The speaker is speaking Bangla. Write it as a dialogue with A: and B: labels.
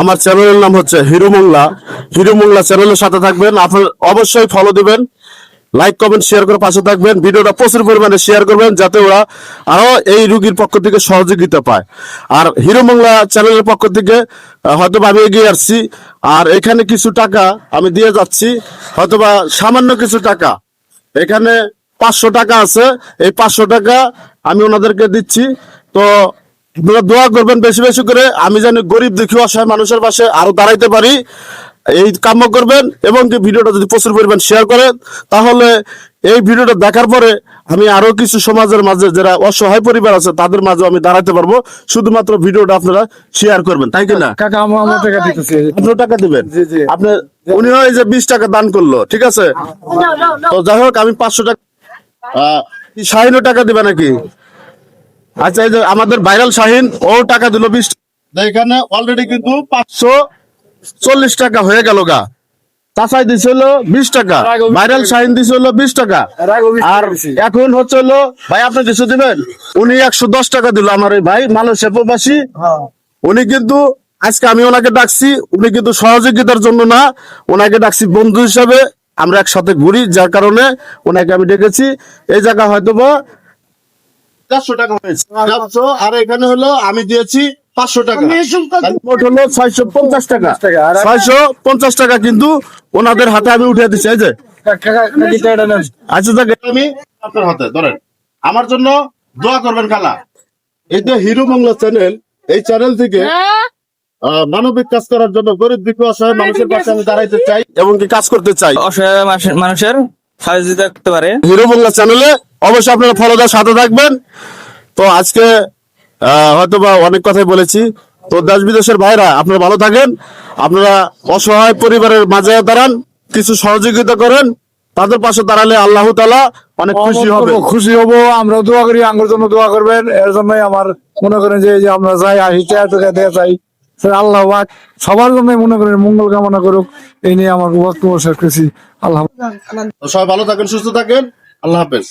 A: আমার চ্যানেলের নাম হচ্ছে হিরো মোংলা। হিরো মোংলা চ্যানেলের সাথে থাকবেন, আপনার অবশ্যই ফলো দিবেন, লাইক কমেন্ট শেয়ার করে পাশে থাকবেন, ভিডিওটা প্রচুর পরিমাণে শেয়ার করবেন যাতে ওরা আরো এই রোগীর পক্ষ থেকে সহযোগিতা পায়। আর হিরো মোংলা চ্যানেলের পক্ষ থেকে হয়তো আমি এগিয়ে আসছি, আর এখানে কিছু টাকা আমি দিয়ে যাচ্ছি, হয়তোবা সামান্য কিছু টাকা, এখানে 500 টাকা আছে, এই 500 টাকা আমি ওনাদেরকে দিচ্ছি। তো আপনারা দোয়া করবেন বেশি বেশি করে, আমি জানি গরিব দুঃখী অসহায় মানুষের পাশে আরো দাঁড়াইতে পারি, এই কাম্য করবেন। এবং কি ভিডিওটা যদি প্রচুর পরিমাণ শেয়ার করেন, তাহলে এই ভিডিওটা দেখার পরে আমি আরো কিছু সমাজের মাঝে যারা অসহায় পরিবার আছে তাদের মাঝে আমি দাঁড়াতে পারবো। শুধুমাত্র ভিডিওটা আপনারা শেয়ার করবেন, তাই কিনা?
B: কাকা আমার টাকা দিতেছি।
A: আপনি টাকা দিবেন?
B: জি, জি।
A: আপনি উনি হয় যে 20 টাকা দান করলো, ঠিক আছে। তো যাই হোক, আমি 500 টাকা শাহিনও টাকা দিবে নাকি? আচ্ছা, এই যে আমাদের ভাইরাল শাহিন, ও টাকা দিল 20 টাকা। এখানে অলরেডি কিন্তু 540 টাকা হয়ে গেল গা। চাচাই দিছিল 20 টাকা, ভাইরাল শাহিন দিছিল 20 টাকা, আর এখন হচ্ছে হলো ভাই আপনি কিছু দিবেন। উনি 110 টাকা দিল আমার এই ভাই মালয়েশিয়া প্রবাসী। উনি কিন্তু আজকে আমি ওনাকে ডাকছি, উনি কিন্তু সহযোগিতার জন্য না, ওনাকে ডাকছি বন্ধু হিসাবে, আমরা একসাথে ঘুরি, যার কারণে ওনাকে আমি ডেকেছি। এই জায়গা হয়তো বা 400 টাকা হয়েছে, 400, আর এখানে হলো আমি দিয়েছি 500 টাকা, মোট হলো 650 টাকা। 650 টাকা কিন্তু ওনাদের হাতে আমি উঠিয়ে দিচ্ছি। এই যে আচ্ছা, আমি আপনার হাতে ধরেন, আমার জন্য দোয়া করবেন খালা। এই যে হিরো বাংলা চ্যানেল, এই চ্যানেল থেকে মানবিক কাজ করার জন্য গরিব দুঃখী অসহায় মানুষের পাশে আমি দাঁড়াইতে চাই এবং কি কাজ করতে চাই,
C: অসহায় মানুষের সহযোগিতা করতে পারে।
A: হিরো বাংলা চ্যানেলে অবশ্যই আপনারা ফলো দেওয়ার সাথে থাকবেন। তো আজকে হয়তোবা অনেক কথাই বলেছি। তো দেশ বিদেশের ভাইরা আপনারা ভালো থাকেন, আপনারা অসহায় পরিবারের মাঝে দাঁড়ান, কিছু সহযোগিতা করেন, তাদের পাশে দাঁড়ালে আল্লাহ তাআলা অনেক খুশি হবে।
B: খুশি হব, আমরাও দোয়া করি, আঙ্গুর জন্য দোয়া করবেন। এর জন্যই আমার মনে করেন যে আমরা যাই আসি টাকা দেওয়া চাই, আল্লাহ পাক সবার জন্য মনে করেন মঙ্গল কামনা করুক, এই নিয়ে আমার বক্তব্য শেষ করছি। আল্লাহ
A: তো সবাই ভালো থাকেন, সুস্থ থাকেন, আল্লাহ হাফেজ।